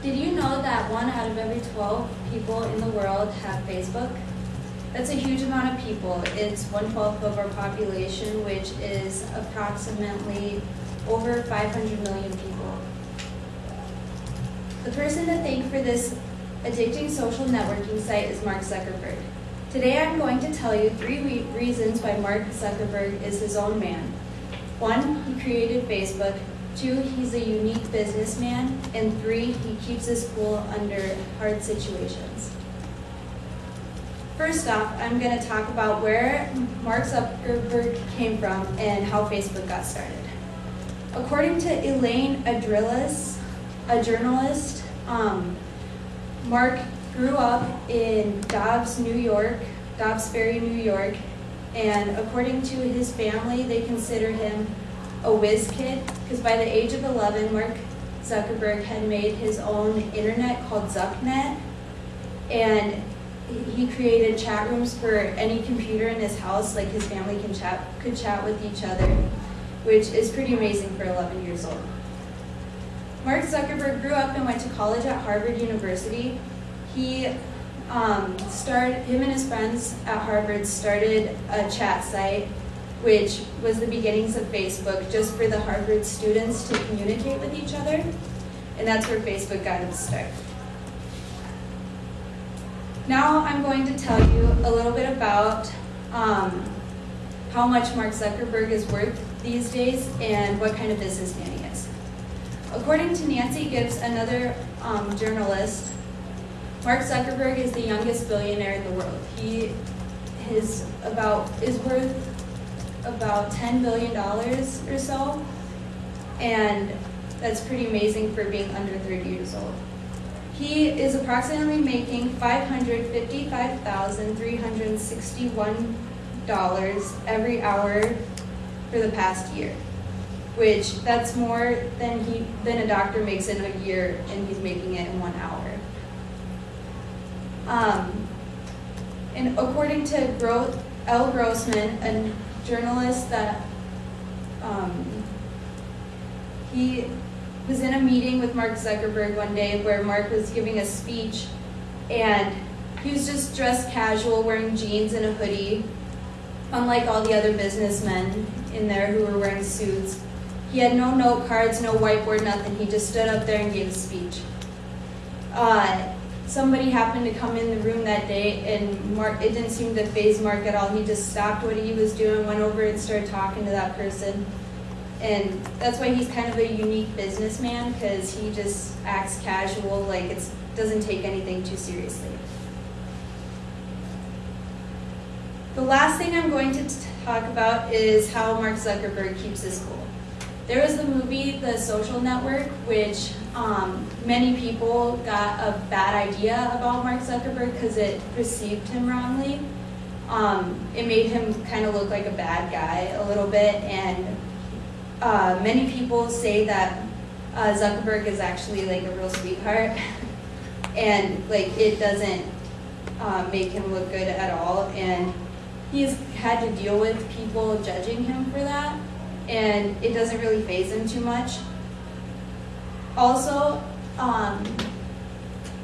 Did you know that 1 out of every 12 people in the world have Facebook? That's a huge amount of people. It's 1/12 of our population, which is approximately over 500 million people. The person to thank for this addicting social networking site is Mark Zuckerberg. Today I'm going to tell you 3 reasons why Mark Zuckerberg is his own man. 1, he created Facebook. 2, he's a unique businessman. And 3, he keeps his cool under hard situations. First off, I'm going to talk about where Mark Zuckerberg came from and how Facebook got started. According to Elaine Adrillis, a journalist, Mark grew up in Dobbs, Ferry, New York, and according to his family, they consider him a whiz kid, because by the age of 11, Mark Zuckerberg had made his own internet called Zucknet, and he created chat rooms for any computer in his house, like his family could chat with each other, which is pretty amazing for 11 years old. Mark Zuckerberg grew up and went to college at Harvard University. Him and his friends at Harvard started a chat site, which was the beginnings of Facebook, just for the Harvard students to communicate with each other, and that's where Facebook got its start. Now I'm going to tell you a little bit about how much Mark Zuckerberg is worth these days and what kind of businessman he is. According to Nancy Gibbs, another journalist, Mark Zuckerberg is the youngest billionaire in the world. He is worth about $10 billion or so, and that's pretty amazing for being under 30 years old. He is approximately making $555,361 every hour for the past year, which that's more than a doctor makes in a year, and he's making it in 1 hour. And according to L. Grossman, a journalist that he was in a meeting with Mark Zuckerberg one day where Mark was giving a speech, and he was just dressed casual, wearing jeans and a hoodie, unlike all the other businessmen in there who were wearing suits. He had no note cards, no whiteboard, nothing. He just stood up there and gave a speech. Somebody happened to come in the room that day, and it didn't seem to faze Mark at all. He just stopped what he was doing, went over and started talking to that person. And that's why he's kind of a unique businessman, because he just acts casual, like it doesn't take anything too seriously. The last thing I'm going to talk about is how Mark Zuckerberg keeps his cool. There was the movie The Social Network, which many people got a bad idea about Mark Zuckerberg because it perceived him wrongly. It made him kind of look like a bad guy a little bit, and many people say that Zuckerberg is actually like a real sweetheart, and like it doesn't make him look good at all, and he's had to deal with people judging him for that, and it doesn't really faze him too much. Also,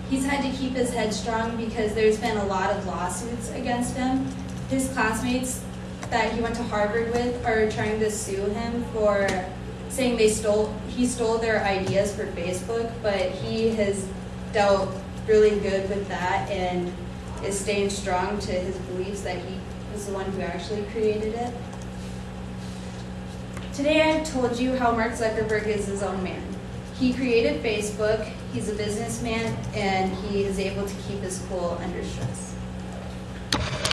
he's had to keep his head strong because there's been a lot of lawsuits against him. His classmates that he went to Harvard with are trying to sue him for saying he stole their ideas for Facebook, but he has dealt really good with that and is staying strong to his beliefs that he was the one who actually created it. Today I've told you how Mark Zuckerberg is his own man. He created Facebook, he's a businessman, and he is able to keep his cool under stress.